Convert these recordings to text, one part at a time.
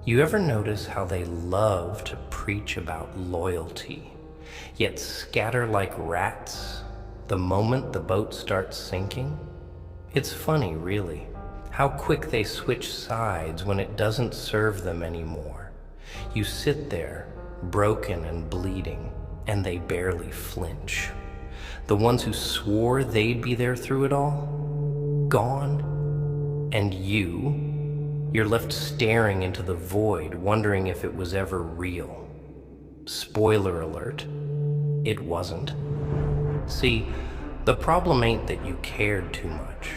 You ever notice how they love to preach about loyalty, yet scatter like rats the moment the boat starts sinking? It's funny, really, how quick they switch sides when it doesn't serve them anymore. You sit there, broken and bleeding, and they barely flinch. The ones who swore they'd be there through it all, gone, and you're left staring into the void, wondering if it was ever real. Spoiler alert, it wasn't. See, the problem ain't that you cared too much.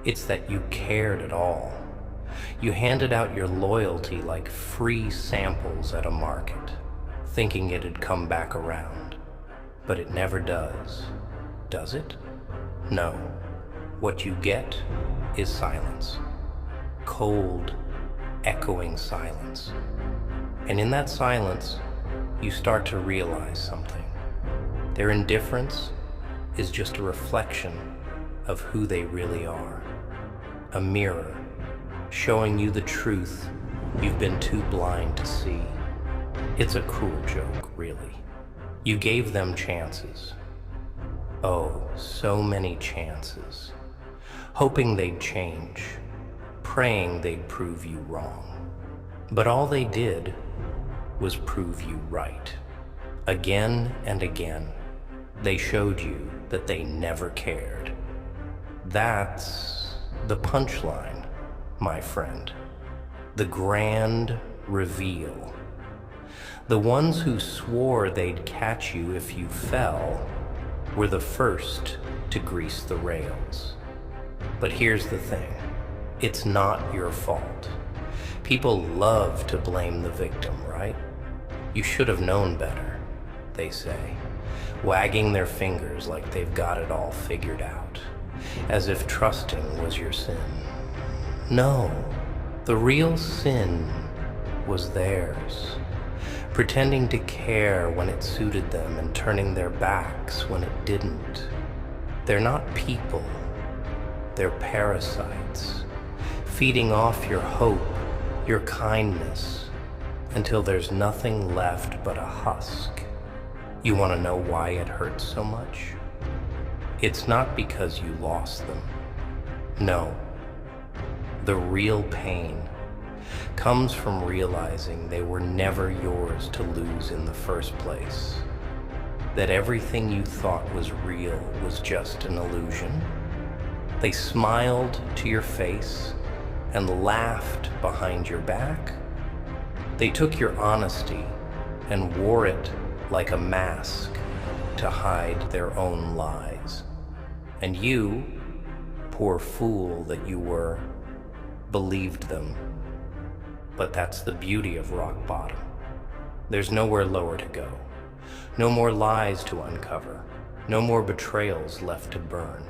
It's that you cared at all. You handed out your loyalty like free samples at a market, thinking it'd come back around. But it never does it? No. What you get is silence. Cold, echoing silence. And in that silence, you start to realize something. Their indifference is just a reflection of who they really are. A mirror showing you the truth you've been too blind to see. It's a cruel joke, really. You gave them chances. Oh, so many chances. Hoping they'd change, praying they'd prove you wrong. But all they did was prove you right. Again and again, they showed you that they never cared. That's the punchline, my friend. The grand reveal. The ones who swore they'd catch you if you fell were the first to grease the rails. But here's the thing. It's not your fault. People love to blame the victim, right? You should have known better, they say, wagging their fingers like they've got it all figured out, as if trusting was your sin. No, the real sin was theirs, pretending to care when it suited them and turning their backs when it didn't. They're not people, they're parasites, feeding off your hope, your kindness, until there's nothing left but a husk. You want to know why it hurts so much? It's not because you lost them. No. The real pain comes from realizing they were never yours to lose in the first place. That everything you thought was real was just an illusion. They smiled to your face and laughed behind your back. They took your honesty and wore it like a mask to hide their own lies. And you, poor fool that you were, believed them. But that's the beauty of rock bottom. There's nowhere lower to go. No more lies to uncover. No more betrayals left to burn.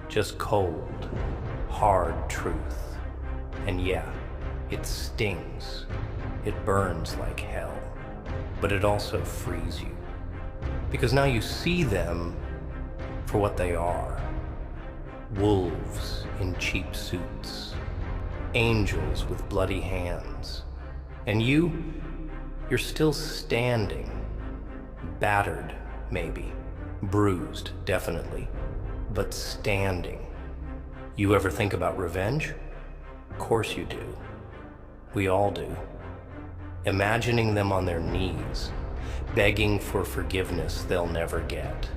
Just cold, hard truth. And yeah, it stings. It burns like hell. But it also frees you. Because now you see them for what they are. Wolves in cheap suits. Angels with bloody hands. And you're still standing. Battered, maybe. Bruised, definitely. But standing. You ever think about revenge? Of course you do. We all do. Imagining them on their knees, begging for forgiveness they'll never get.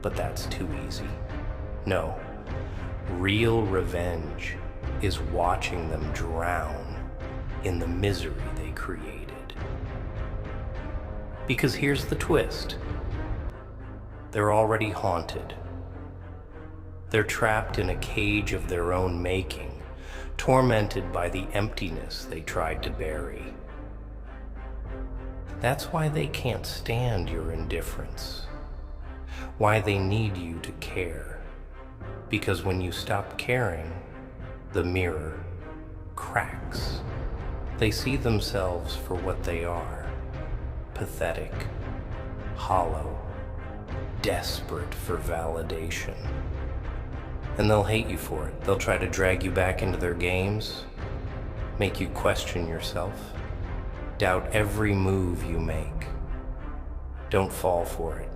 But that's too easy. No. Real revenge is watching them drown in the misery they created. Because here's the twist. They're already haunted. They're trapped in a cage of their own making, tormented by the emptiness they tried to bury. That's why they can't stand your indifference. Why they need you to care. Because when you stop caring, the mirror cracks. They see themselves for what they are. Pathetic, hollow, desperate for validation. And they'll hate you for it. They'll try to drag you back into their games, make you question yourself. doubt every move you make. Don't fall for it.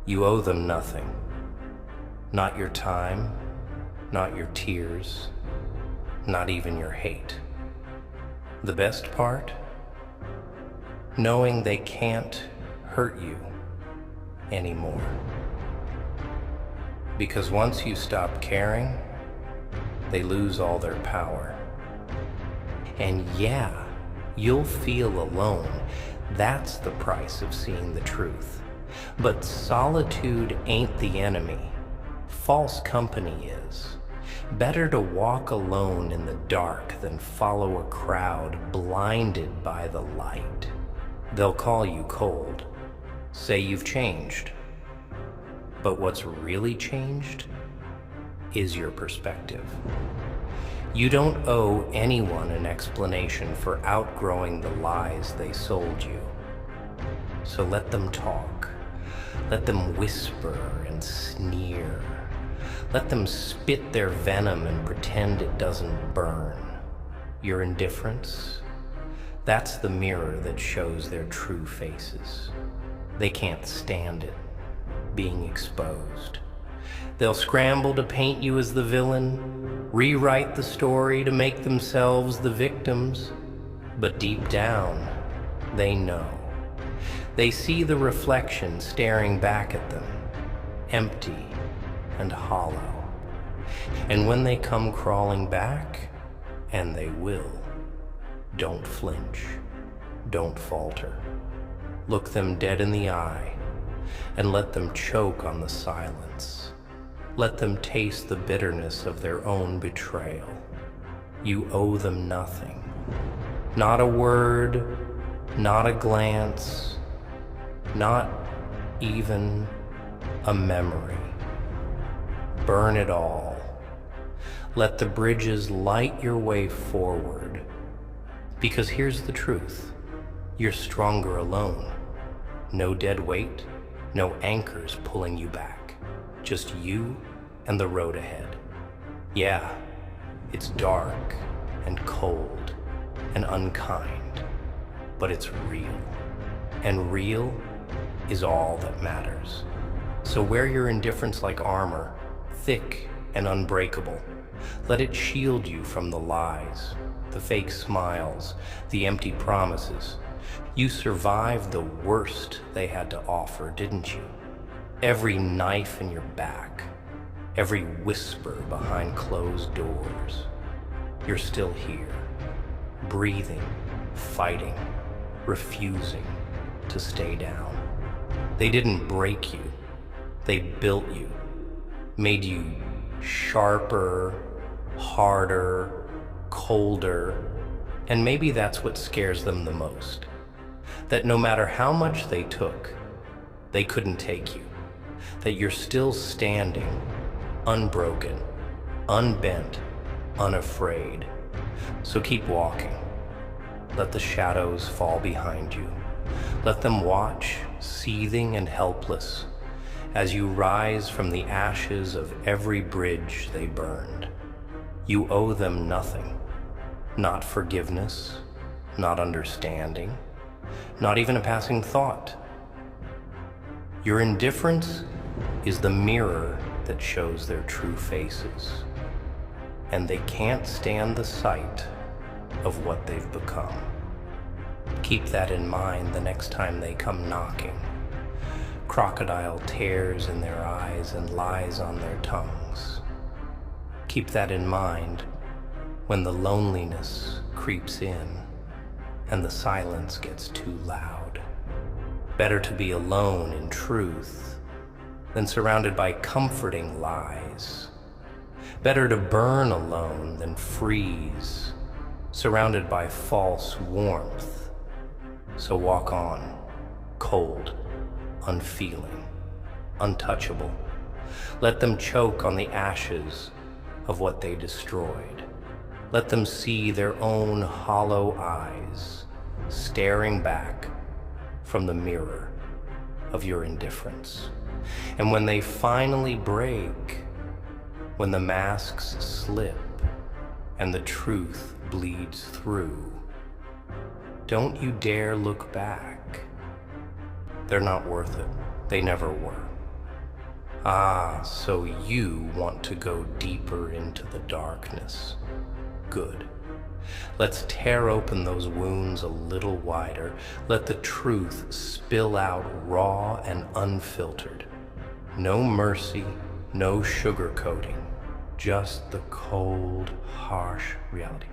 You owe them nothing. Not your time, not your tears, not even your hate. The best part? Knowing they can't hurt you anymore. Because once you stop caring, they lose all their power. And yeah, you'll feel alone. That's the price of seeing the truth. But solitude ain't the enemy. False company is. Better to walk alone in the dark than follow a crowd blinded by the light. They'll call you cold, say you've changed. But what's really changed is your perspective. You don't owe anyone an explanation for outgrowing the lies they sold you. So let them talk. Let them whisper and sneer. Let them spit their venom and pretend it doesn't burn. Your indifference, that's the mirror that shows their true faces. They can't stand it, being exposed. They'll scramble to paint you as the villain, rewrite the story to make themselves the victims. But deep down, they know. They see the reflection staring back at them, empty and hollow. And when they come crawling back, and they will, don't flinch, don't falter. Look them dead in the eye and let them choke on the silence. Let them taste the bitterness of their own betrayal. You owe them nothing. Not a word, not a glance, not even a memory. Burn it all. Let the bridges light your way forward. Because here's the truth. You're stronger alone. No dead weight, no anchors pulling you back. Just you and the road ahead. Yeah, it's dark and cold and unkind, but it's real. And real is all that matters. So wear your indifference like armor, thick and unbreakable. Let it shield you from the lies, the fake smiles, the empty promises. You survived the worst they had to offer, didn't you? Every knife in your back, every whisper behind closed doors. You're still here, breathing, fighting, refusing to stay down. They didn't break you, they built you, made you sharper, harder, colder, and maybe that's what scares them the most. That no matter how much they took, they couldn't take you. That you're still standing, unbroken, unbent, unafraid. So keep walking. Let the shadows fall behind you. Let them watch, seething and helpless, as you rise from the ashes of every bridge they burned. You owe them nothing. Not forgiveness, not understanding, not even a passing thought. Your indifference is the mirror that shows their true faces, and they can't stand the sight of what they've become. Keep that in mind the next time they come knocking. Crocodile tears in their eyes and lies on their tongues. Keep that in mind when the loneliness creeps in and the silence gets too loud. Better to be alone in truth than surrounded by comforting lies. Better to burn alone than freeze, surrounded by false warmth. So walk on, cold, unfeeling, untouchable. Let them choke on the ashes of what they destroyed. Let them see their own hollow eyes staring back from the mirror of your indifference. And when they finally break, when the masks slip and the truth bleeds through, Don't you dare look back. They're not worth it. They never were. Ah, so you want to go deeper into the darkness. Good. Let's tear open those wounds a little wider. Let the truth spill out raw and unfiltered. No mercy, no sugarcoating. Just the cold, harsh reality.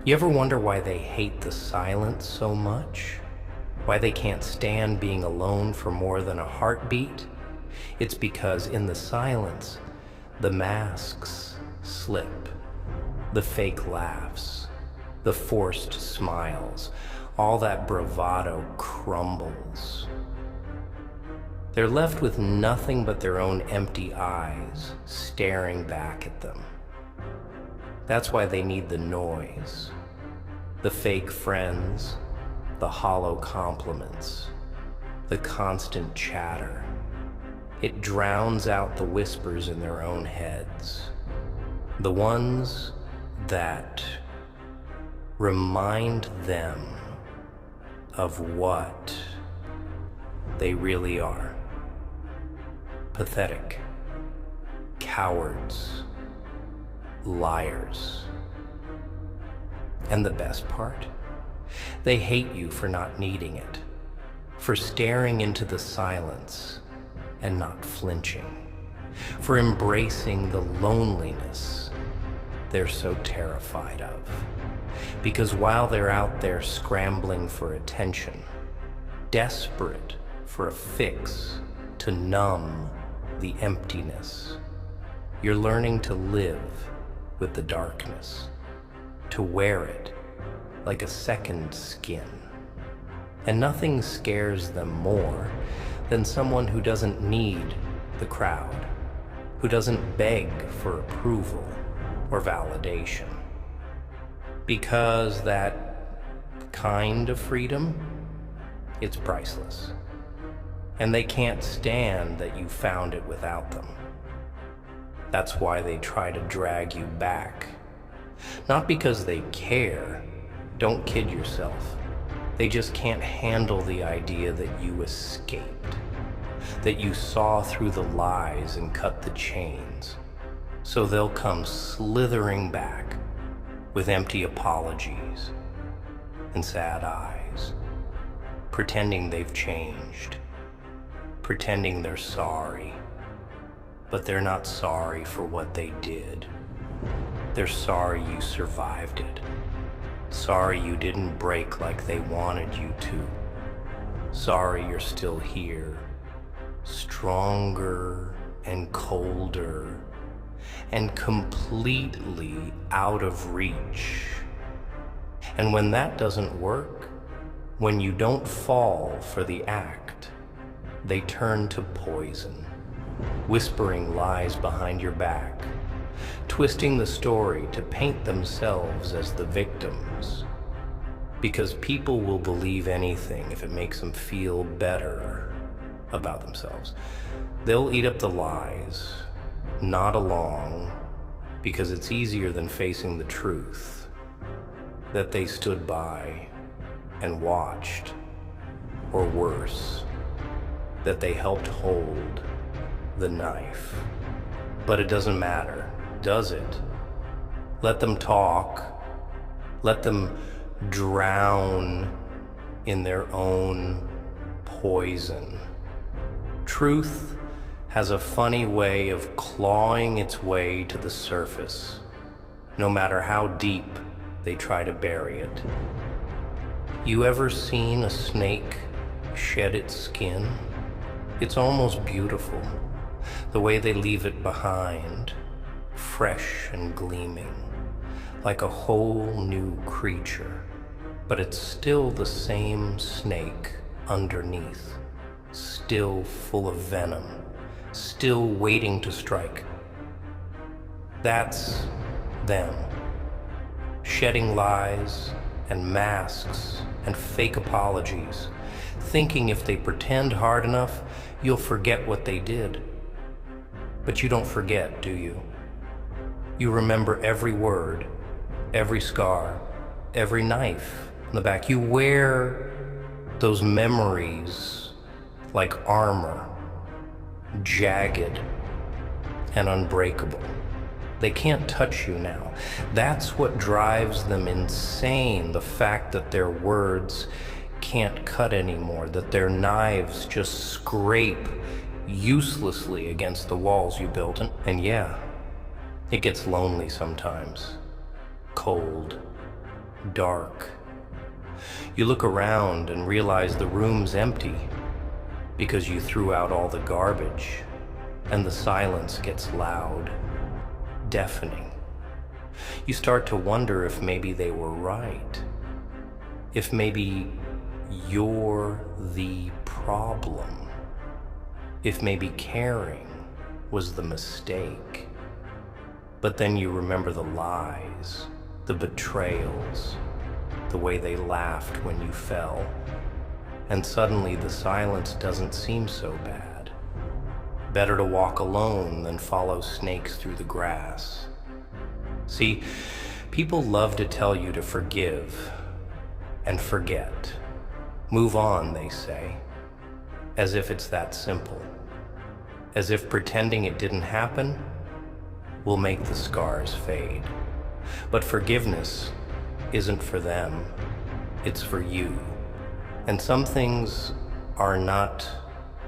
You ever wonder why they hate the silence so much? Why they can't stand being alone for more than a heartbeat? It's because in the silence, the masks slip, the fake laughs, the forced smiles, all that bravado crumbles. They're left with nothing but their own empty eyes staring back at them. That's why they need the noise, the fake friends, the hollow compliments, the constant chatter. It drowns out the whispers in their own heads, the ones that remind them of what they really are. Pathetic, cowards, liars. And the best part? They hate you for not needing it, for staring into the silence and not flinching, for embracing the loneliness they're so terrified of. Because while they're out there scrambling for attention, desperate for a fix to numb the emptiness, you're learning to live with the darkness, to wear it like a second skin. And nothing scares them more than someone who doesn't need the crowd, who doesn't beg for approval or validation. Because that kind of freedom, it's priceless. And they can't stand that you found it without them. That's why they try to drag you back. Not because they care, don't kid yourself. They just can't handle the idea that you escaped, that you saw through the lies and cut the chains. So they'll come slithering back with empty apologies and sad eyes, pretending they've changed, pretending they're sorry. But they're not sorry for what they did. They're sorry you survived it. Sorry you didn't break like they wanted you to. Sorry you're still here, stronger and colder and completely out of reach. And when that doesn't work, when you don't fall for the act, they turn to poison, whispering lies behind your back, twisting the story to paint themselves as the victims. Because people will believe anything if it makes them feel better about themselves. They'll eat up the lies, nod along, because it's easier than facing the truth that they stood by and watched, or worse, that they helped hold the knife. But it doesn't matter, does it? Let them talk. Let them drown in their own poison. Truth has a funny way of clawing its way to the surface, no matter how deep they try to bury it. You ever seen a snake shed its skin? It's almost beautiful, the way they leave it behind, fresh and gleaming, like a whole new creature. But it's still the same snake underneath, still full of venom, still waiting to strike. That's them, shedding lies and masks and fake apologies, thinking if they pretend hard enough, you'll forget what they did. But you don't forget, do you? You remember every word, every scar, every knife in the back. You wear those memories like armor, jagged and unbreakable. They can't touch you now. That's what drives them insane, the fact that their words can't cut anymore, that their knives just scrape uselessly against the walls you built. And yeah, it gets lonely sometimes. Cold, dark. You look around and realize the room's empty because you threw out all the garbage, and the silence gets loud, deafening. You start to wonder if maybe they were right, if maybe you're the problem, if maybe caring was the mistake. But then you remember the lies, the betrayals, the way they laughed when you fell, and suddenly the silence doesn't seem so bad. Better to walk alone than follow snakes through the grass. See, people love to tell you to forgive and forget. Move on, they say, as if it's that simple. As if pretending it didn't happen will make the scars fade. But forgiveness isn't for them, it's for you. And some things are not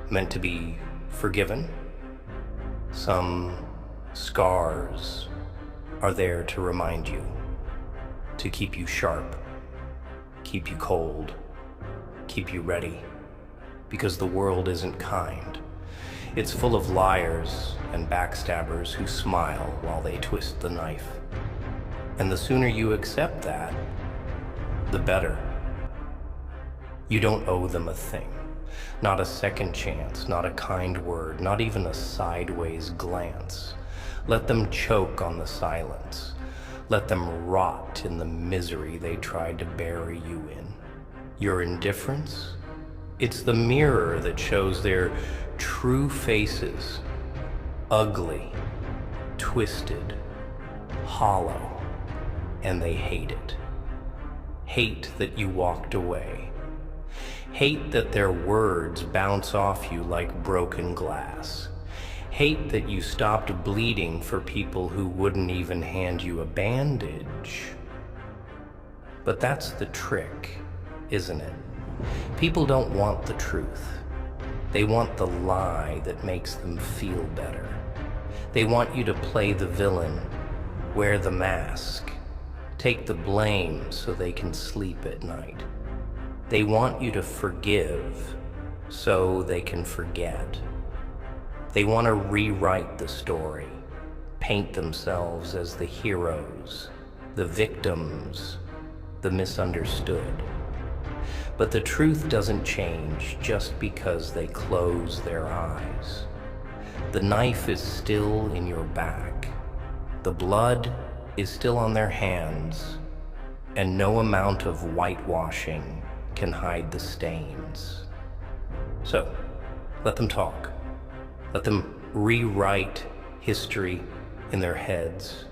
meant to be forgiven. Some scars are there to remind you, to keep you sharp, keep you cold, keep you ready. Because the world isn't kind. It's full of liars and backstabbers who smile while they twist the knife. And the sooner you accept that, the better. You don't owe them a thing. Not a second chance, not a kind word, not even a sideways glance. Let them choke on the silence. Let them rot in the misery they tried to bury you in. Your indifference? It's the mirror that shows their true faces. Ugly, twisted, hollow, and they hate it. Hate that you walked away. Hate that their words bounce off you like broken glass. Hate that you stopped bleeding for people who wouldn't even hand you a bandage. But that's the trick, isn't it? People don't want the truth. They want the lie that makes them feel better. They want you to play the villain, wear the mask, take the blame so they can sleep at night. They want you to forgive so they can forget. They want to rewrite the story, paint themselves as the heroes, the victims, the misunderstood. But the truth doesn't change just because they close their eyes. The knife is still in your back. The blood is still on their hands, and no amount of whitewashing can hide the stains. So, let them talk. Let them rewrite history in their heads.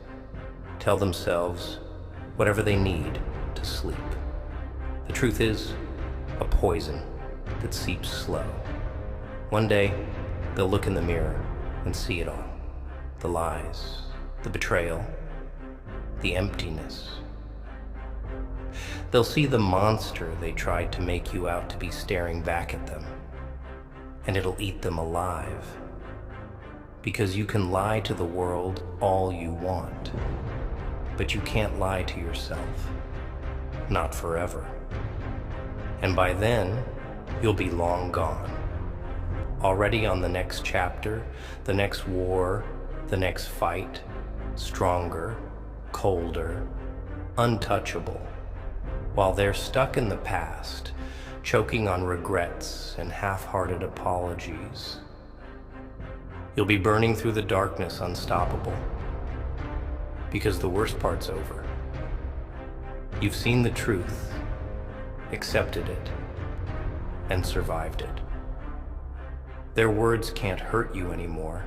Tell themselves whatever they need to sleep. The truth is a poison that seeps slow. One day, they'll look in the mirror and see it all. The lies, the betrayal, the emptiness. They'll see the monster they tried to make you out to be staring back at them, and it'll eat them alive. Because you can lie to the world all you want, but you can't lie to yourself. Not forever. And by then, you'll be long gone. Already on the next chapter, the next war, the next fight, stronger, colder, untouchable, while they're stuck in the past, choking on regrets and half-hearted apologies. You'll be burning through the darkness unstoppable, because the worst part's over. You've seen the truth, accepted it, and survived it. Their words can't hurt you anymore.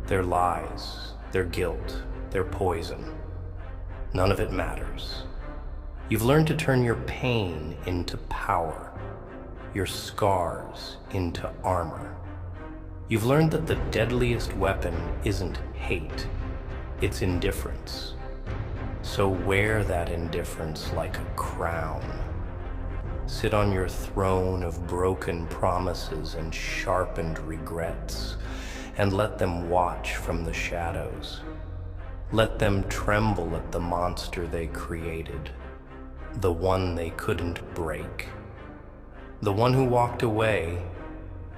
Their lies, their guilt, their poison, none of it matters. You've learned to turn your pain into power, your scars into armor. You've learned that the deadliest weapon isn't hate, it's indifference. So wear that indifference like a crown. Sit on your throne of broken promises and sharpened regrets, and let them watch from the shadows. Let them tremble at the monster they created, the one they couldn't break, the one who walked away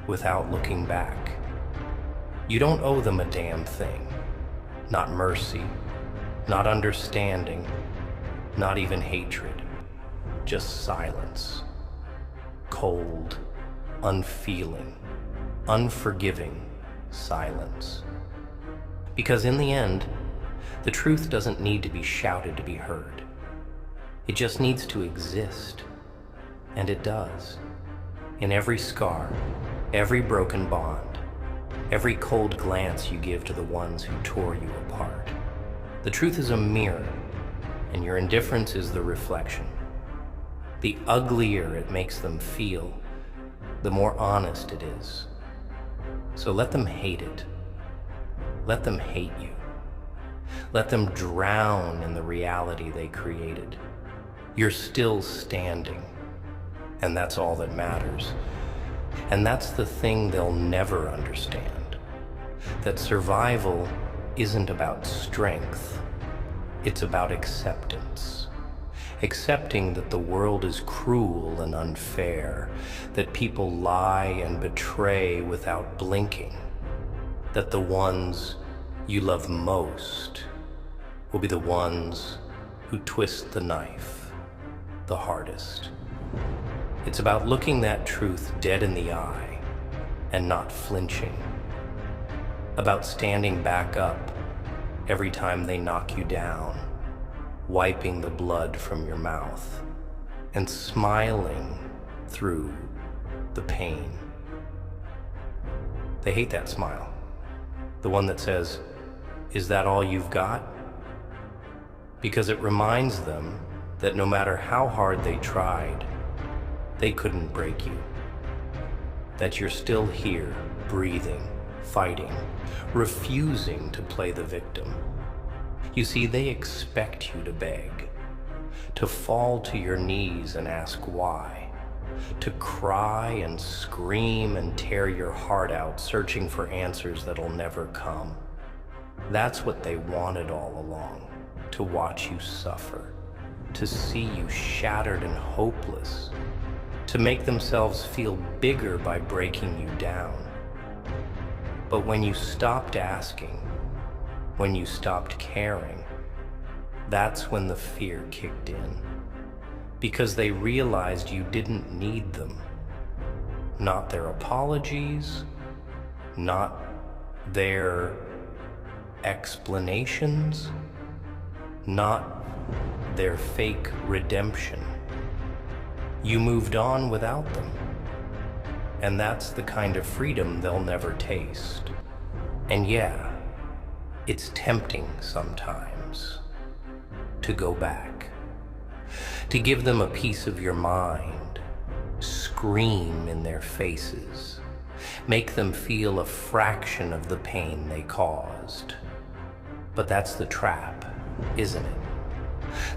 without looking back. You don't owe them a damn thing. Not mercy, not understanding, not even hatred. Just silence. Cold, unfeeling, unforgiving silence. Because in the end, the truth doesn't need to be shouted to be heard. It just needs to exist. And it does. In every scar, every broken bond, every cold glance you give to the ones who tore you apart. The truth is a mirror, and your indifference is the reflection. The uglier it makes them feel, the more honest it is. So let them hate it. Let them hate you. Let them drown in the reality they created. You're still standing, and that's all that matters. And that's the thing they'll never understand. That survival isn't about strength, it's about acceptance. Accepting that the world is cruel and unfair, that people lie and betray without blinking, that the ones you love most will be the ones who twist the knife the hardest. It's about looking that truth dead in the eye and not flinching. About standing back up every time they knock you down, wiping the blood from your mouth, and smiling through the pain. They hate that smile. The one that says, "Is that all you've got?" Because it reminds them that no matter how hard they tried, they couldn't break you. That you're still here, breathing, fighting, refusing to play the victim. You see, they expect you to beg, to fall to your knees and ask why, to cry and scream and tear your heart out, searching for answers that'll never come. That's what they wanted all along, to watch you suffer, to see you shattered and hopeless, to make themselves feel bigger by breaking you down. But when you stopped asking, when you stopped caring, that's when the fear kicked in. Because they realized you didn't need them. Not their apologies, not their explanations, not their fake redemption. You moved on without them. And that's the kind of freedom they'll never taste. And yeah, it's tempting sometimes to go back, to give them a piece of your mind, scream in their faces, make them feel a fraction of the pain they caused. But that's the trap, isn't it?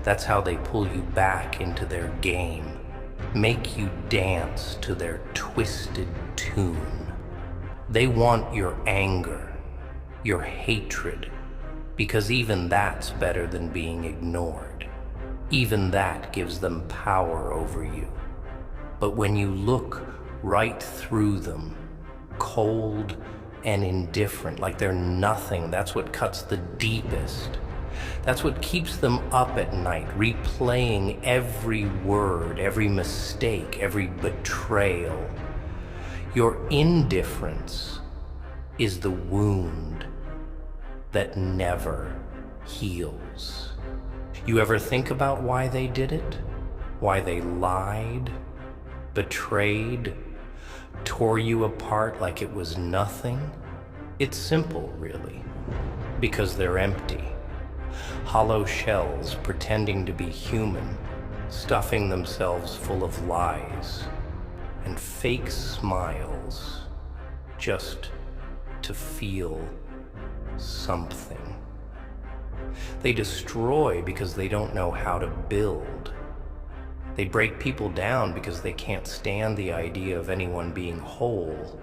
That's how they pull you back into their game, make you dance to their twisted tune. They want your anger, your hatred, because even that's better than being ignored. Even that gives them power over you. But when you look right through them, cold and indifferent, like they're nothing, that's what cuts the deepest. That's what keeps them up at night, replaying every word, every mistake, every betrayal. Your indifference is the wound that never heals. You ever think about why they did it? Why they lied, betrayed, tore you apart like it was nothing? It's simple, really, because they're empty. Hollow shells pretending to be human, stuffing themselves full of lies and fake smiles just to feel something. They destroy because they don't know how to build. They break people down because they can't stand the idea of anyone being whole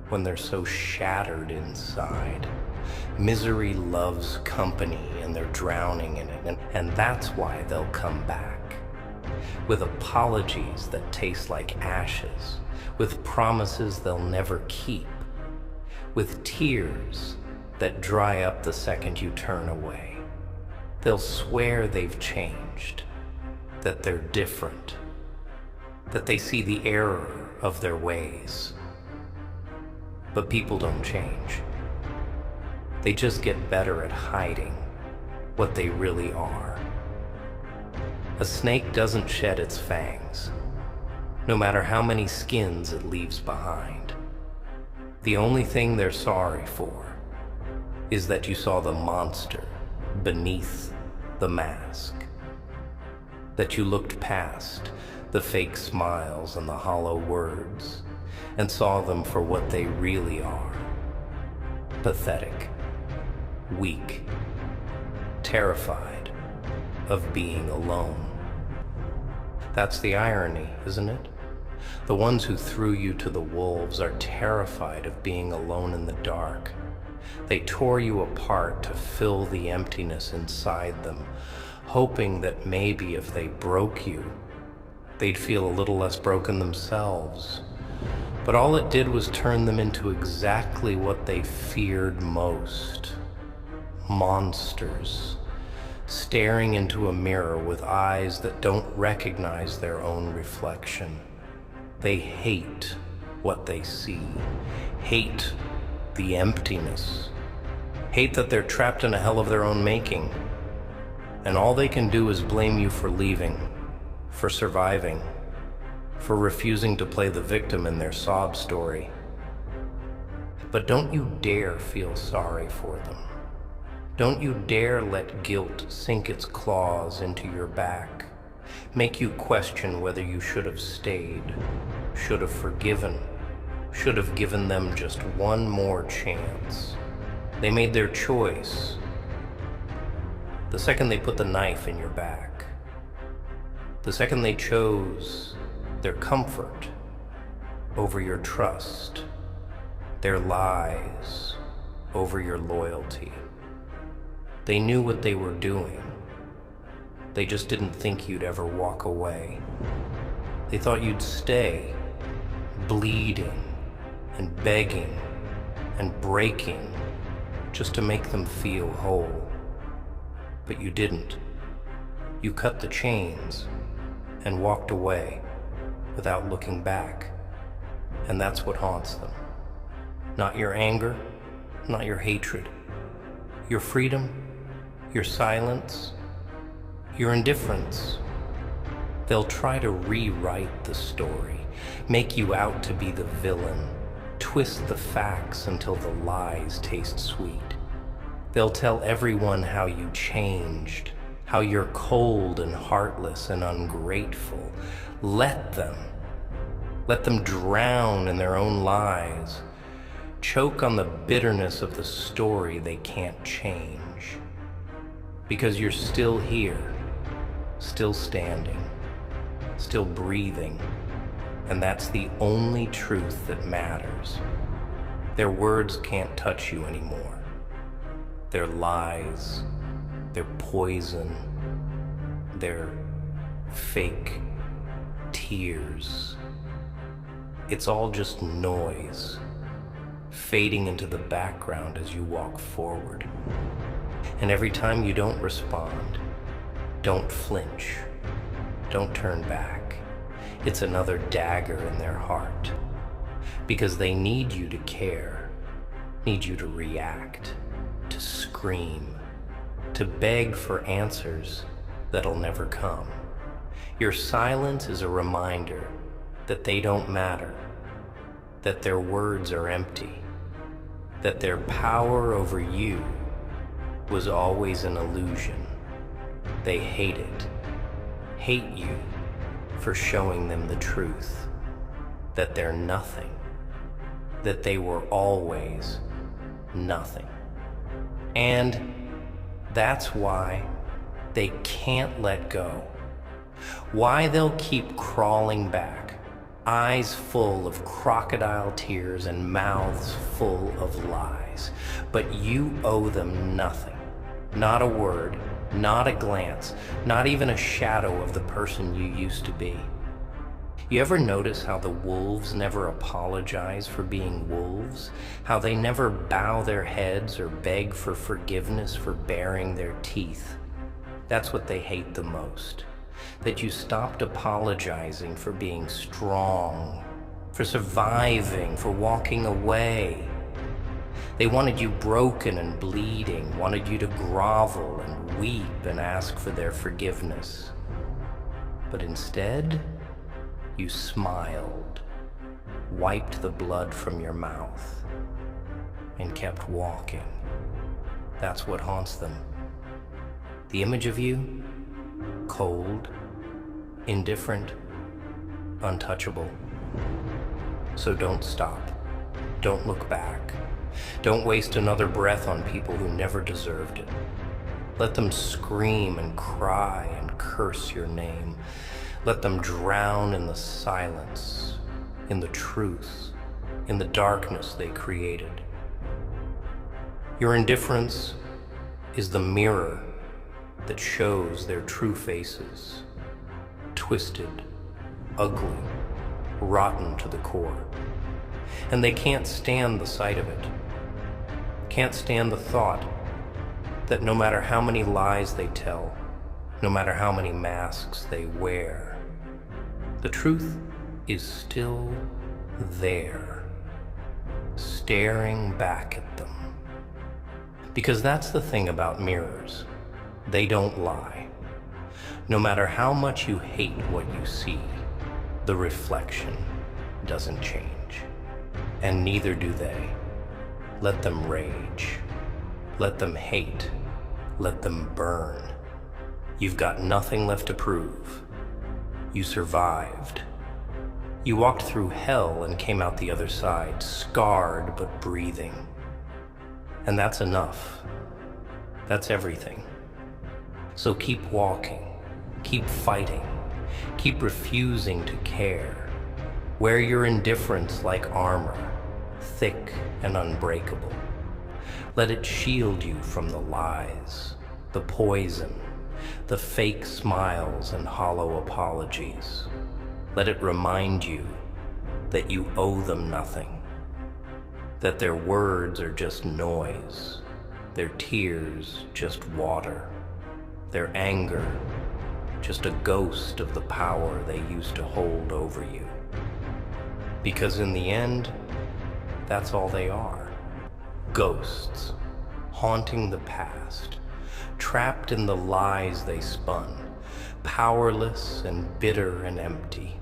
when they're so shattered inside. Misery loves company and they're drowning in it, and that's why they'll come back. With apologies that taste like ashes, with promises they'll never keep, with tears that dry up the second you turn away. They'll swear they've changed, that they're different, that they see the error of their ways. But people don't change. They just get better at hiding what they really are. A snake doesn't shed its fangs, no matter how many skins it leaves behind. The only thing they're sorry for is that you saw the monster beneath the mask, that you looked past the fake smiles and the hollow words and saw them for what they really are: pathetic, weak, terrified of being alone. That's the irony, isn't it? The ones who threw you to the wolves are terrified of being alone in the dark. They tore you apart to fill the emptiness inside them, hoping that maybe if they broke you, they'd feel a little less broken themselves. But all it did was turn them into exactly what they feared most: monsters, staring into a mirror with eyes that don't recognize their own reflection. They hate what they see, hate the emptiness, hate that they're trapped in a hell of their own making. And all they can do is blame you for leaving, for surviving, for refusing to play the victim in their sob story. But don't you dare feel sorry for them. Don't you dare let guilt sink its claws into your back, make you question whether you should have stayed, should have forgiven, should have given them just one more chance. They made their choice the second they put the knife in your back, the second they chose their comfort over your trust, their lies over your loyalty. They knew what they were doing. They just didn't think you'd ever walk away. They thought you'd stay, bleeding and begging and breaking just to make them feel whole. But you didn't. You cut the chains and walked away without looking back. And that's what haunts them. Not your anger, not your hatred. Your freedom, your silence, your indifference. They'll try to rewrite the story, make you out to be the villain, twist the facts until the lies taste sweet. They'll tell everyone how you changed, how you're cold and heartless and ungrateful. Let them drown in their own lies, choke on the bitterness of the story they can't change. Because you're still here, still standing, still breathing, and that's the only truth that matters. Their words can't touch you anymore. Their lies, their poison, their fake tears. It's all just noise, fading into the background as you walk forward. And every time you don't respond, don't flinch, don't turn back. It's another dagger in their heart. Because they need you to care, need you to react, to scream, to beg for answers that'll never come. Your silence is a reminder that they don't matter, that their words are empty, that their power over you was always an illusion. They hate it, hate you for showing them the truth, that they're nothing, that they were always nothing. And that's why they can't let go. Why they'll keep crawling back, eyes full of crocodile tears and mouths full of lies. But you owe them nothing. Not a word, not a glance, not even a shadow of the person you used to be. You ever notice how the wolves never apologize for being wolves? How they never bow their heads or beg for forgiveness for baring their teeth? That's what they hate the most. That you stopped apologizing for being strong, for surviving, for walking away. They wanted you broken and bleeding, wanted you to grovel and weep and ask for their forgiveness. But instead, you smiled, wiped the blood from your mouth, and kept walking. That's what haunts them. The image of you, cold, indifferent, untouchable. So don't stop. Don't look back. Don't waste another breath on people who never deserved it. Let them scream and cry and curse your name. Let them drown in the silence, in the truth, in the darkness they created. Your indifference is the mirror that shows their true faces, twisted, ugly, rotten to the core. And they can't stand the sight of it, can't stand the thought that no matter how many lies they tell, no matter how many masks they wear, the truth is still there, staring back at them. Because that's the thing about mirrors. They don't lie. No matter how much you hate what you see, the reflection doesn't change. And neither do they. Let them rage. Let them hate. Let them burn. You've got nothing left to prove. You survived. You walked through hell and came out the other side, scarred but breathing. And that's enough. That's everything. So keep walking, keep fighting, keep refusing to care. Wear your indifference like armor, thick and unbreakable. Let it shield you from the lies, the poison, the fake smiles and hollow apologies. Let it remind you that you owe them nothing, that their words are just noise, their tears just water, their anger just a ghost of the power they used to hold over you. Because in the end, that's all they are. Ghosts, haunting the past, trapped in the lies they spun, powerless and bitter and empty.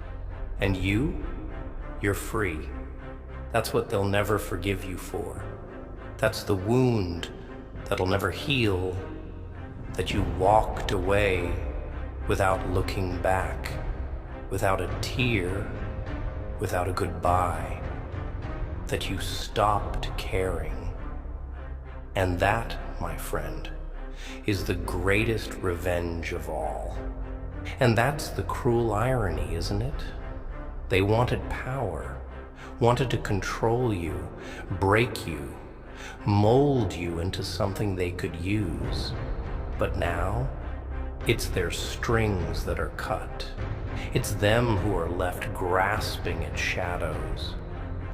And you're free. That's what they'll never forgive you for. That's the wound that'll never heal, that you walked away without looking back, without a tear, without a goodbye, that you stopped caring. And that, my friend, is the greatest revenge of all. And that's the cruel irony, isn't it? They wanted power, wanted to control you, break you, mold you into something they could use. But now, it's their strings that are cut. It's them who are left grasping at shadows,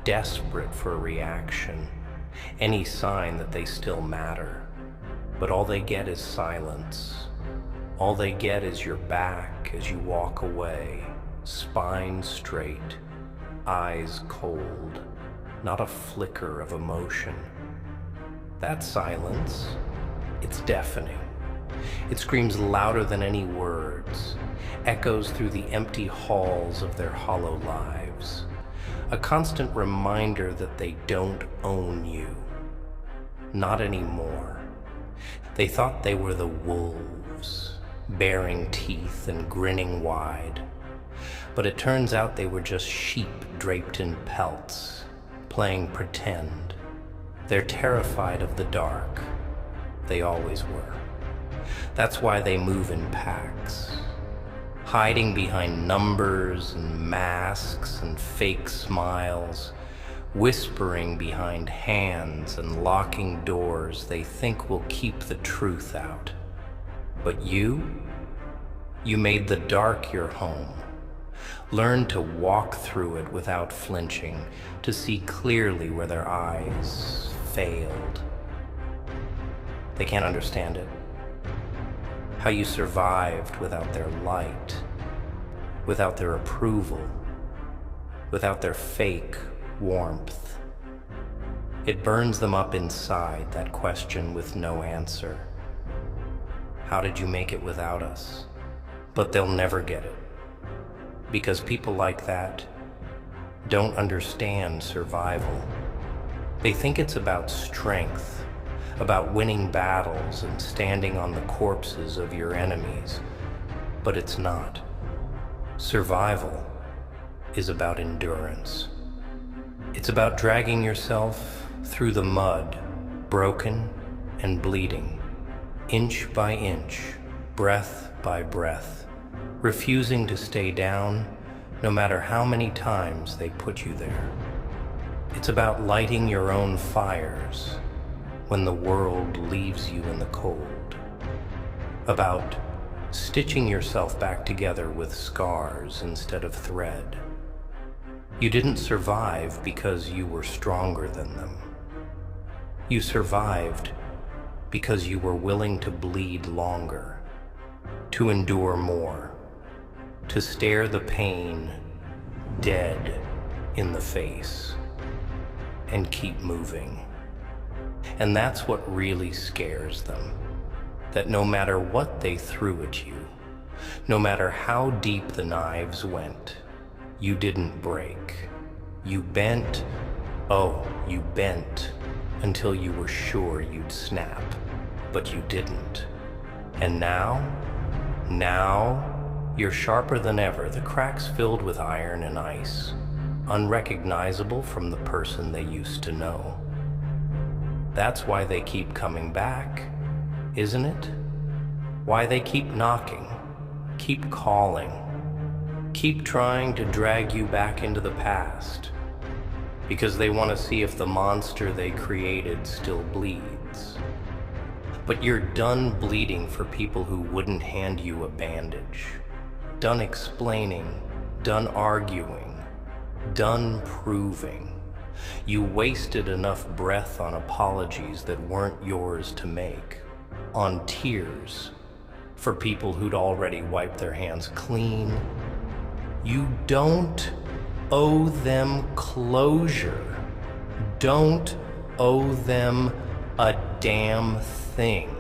desperate for a reaction, any sign that they still matter. But all they get is silence. All they get is your back as you walk away, spine straight, eyes cold, not a flicker of emotion. That silence, it's deafening. It screams louder than any words, echoes through the empty halls of their hollow lives, a constant reminder that they don't own you. Not anymore. They thought they were the wolves, baring teeth and grinning wide. But it turns out they were just sheep draped in pelts, playing pretend. They're terrified of the dark. They always were. That's why they move in packs, hiding behind numbers and masks and fake smiles, whispering behind hands and locking doors they think will keep the truth out. But you made the dark your home. Learn to walk through it without flinching, to see clearly where their eyes failed. They can't understand it. How you survived without their light, without their approval, without their fake warmth. It burns them up inside, that question with no answer. How did you make it without us? But they'll never get it. Because people like that don't understand survival. They think it's about strength, about winning battles and standing on the corpses of your enemies. But it's not. Survival is about endurance. It's about dragging yourself through the mud, broken and bleeding, inch by inch, breath by breath, refusing to stay down no matter how many times they put you there. It's about lighting your own fires when the world leaves you in the cold. About stitching yourself back together with scars instead of thread. You didn't survive because you were stronger than them. You survived because you were willing to bleed longer, to endure more, to stare the pain dead in the face and keep moving. And that's what really scares them, that no matter what they threw at you, no matter how deep the knives went, you didn't break. You bent, you bent until you were sure you'd snap, but you didn't. And now you're sharper than ever, the cracks filled with iron and ice, unrecognizable from the person they used to know. That's why they keep coming back, isn't it? Why they keep knocking, keep calling, keep trying to drag you back into the past, because they want to see if the monster they created still bleeds. But you're done bleeding for people who wouldn't hand you a bandage. Done explaining, done arguing, done proving. You wasted enough breath on apologies that weren't yours to make, on tears for people who'd already wiped their hands clean. You don't owe them closure. Don't owe them a damn thing.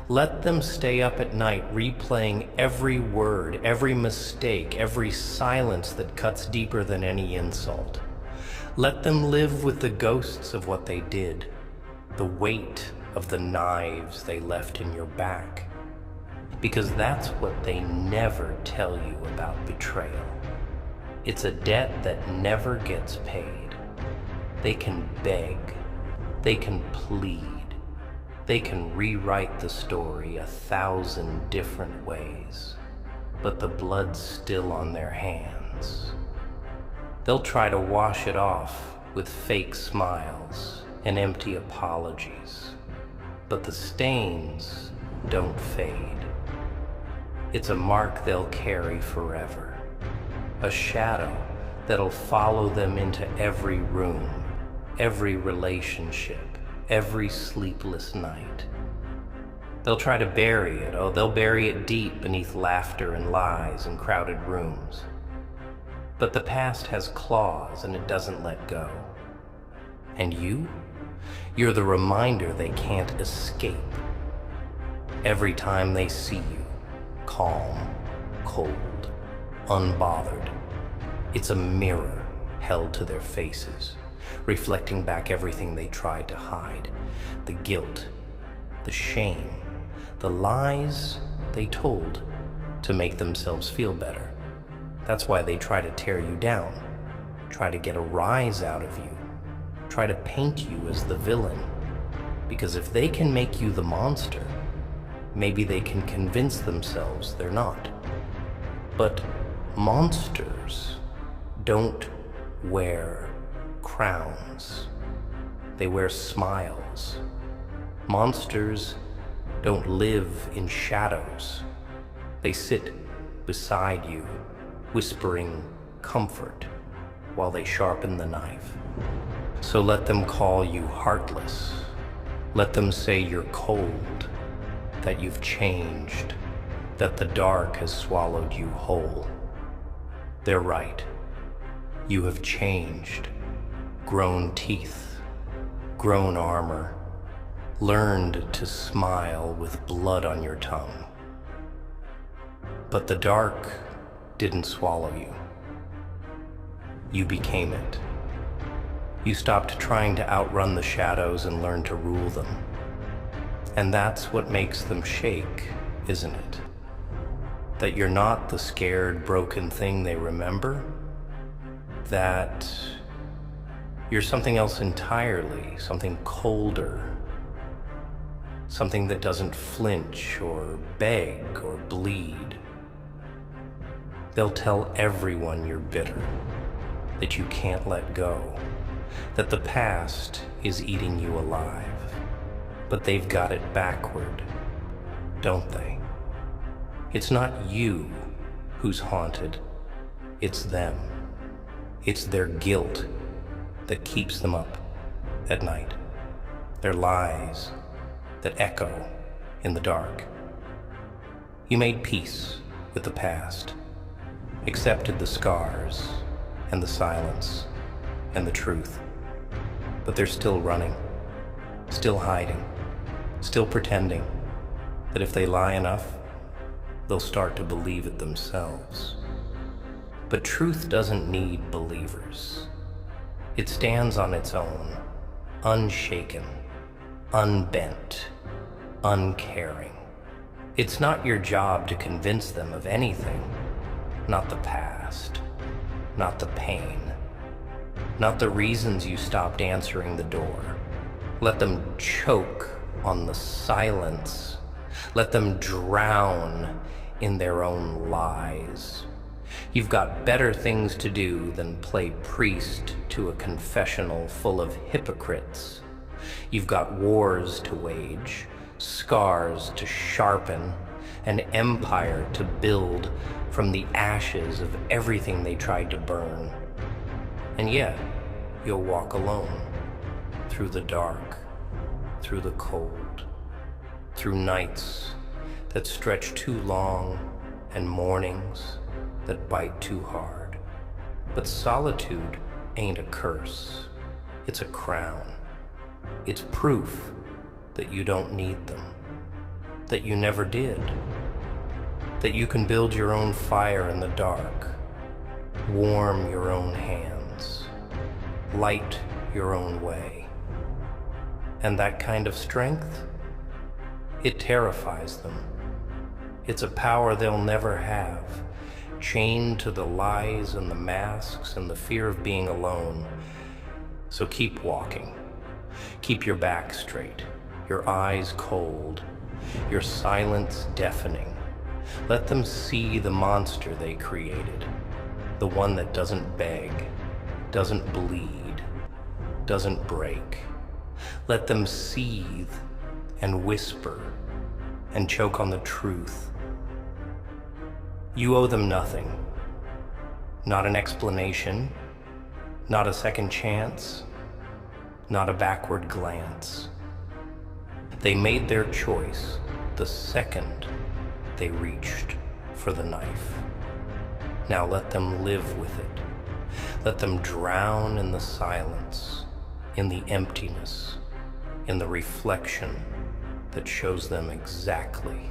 Let them stay up at night replaying every word, every mistake, every silence that cuts deeper than any insult. Let them live with the ghosts of what they did, the weight of the knives they left in your back. Because that's what they never tell you about betrayal. It's a debt that never gets paid. They can beg, they can plead, they can rewrite the story 1,000 different ways, but the blood's still on their hands. They'll try to wash it off with fake smiles and empty apologies, but the stains don't fade. It's a mark they'll carry forever, a shadow that'll follow them into every room, every relationship, every sleepless night. They'll try to bury it, they'll bury it deep beneath laughter and lies in crowded rooms. But the past has claws and it doesn't let go. And you're the reminder they can't escape. Every time they see you, calm, cold, unbothered, it's a mirror held to their faces, reflecting back everything they tried to hide. The guilt, the shame, the lies they told to make themselves feel better. That's why they try to tear you down, try to get a rise out of you, try to paint you as the villain. Because if they can make you the monster, maybe they can convince themselves they're not. But monsters don't wear crowns. They wear smiles. Monsters don't live in shadows. They sit beside you, whispering comfort while they sharpen the knife. So let them call you heartless. Let them say you're cold, that you've changed, that the dark has swallowed you whole. They're right. You have changed, grown teeth, grown armor, learned to smile with blood on your tongue. But the dark didn't swallow you. You became it. You stopped trying to outrun the shadows and learned to rule them. And that's what makes them shake, isn't it? That you're not the scared, broken thing they remember. That you're something else entirely, something colder, something that doesn't flinch or beg or bleed. They'll tell everyone you're bitter, that you can't let go, that the past is eating you alive. But they've got it backward, don't they? It's not you who's haunted, it's them. It's their guilt that keeps them up at night. Their lies that echo in the dark. You made peace with the past, accepted the scars and the silence and the truth. But they're still running, still hiding, still pretending that if they lie enough, they'll start to believe it themselves. But truth doesn't need believers. It stands on its own, unshaken, unbent, uncaring. It's not your job to convince them of anything. Not the past, not the pain, not the reasons you stopped answering the door. Let them choke on the silence. Let them drown in their own lies. You've got better things to do than play priest to a confessional full of hypocrites. You've got wars to wage, scars to sharpen, an empire to build from the ashes of everything they tried to burn. And yet, you'll walk alone, through the dark, through the cold, through nights that stretch too long and mornings that bite too hard. But solitude ain't a curse, it's a crown. It's proof that you don't need them, that you never did, that you can build your own fire in the dark, warm your own hands, light your own way. And that kind of strength, it terrifies them. It's a power they'll never have, chained to the lies and the masks and the fear of being alone. So keep walking. Keep your back straight, your eyes cold, your silence deafening. Let them see the monster they created, the one that doesn't beg, doesn't bleed, doesn't break. Let them seethe and whisper and choke on the truth. You owe them nothing. Not an explanation, not a second chance, not a backward glance. They made their choice the second they reached for the knife. Now let them live with it. Let them drown in the silence, in the emptiness, in the reflection that shows them exactly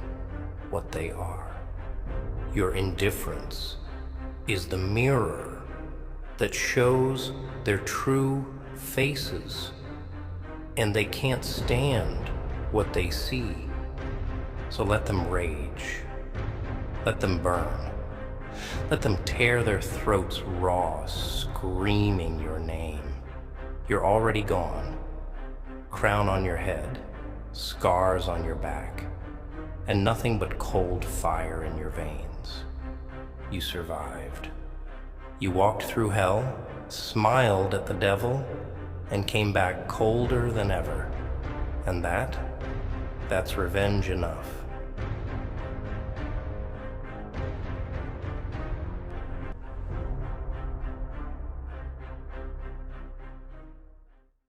what they are. Your indifference is the mirror that shows their true faces, and they can't stand what they see. So let them rage, Let them burn. Let them tear their throats raw, screaming your name. You're already gone. Crown on your head, scars on your back, and nothing but cold fire in your veins. You survived. You walked through hell, smiled at the devil, and came back colder than ever. And that's revenge enough.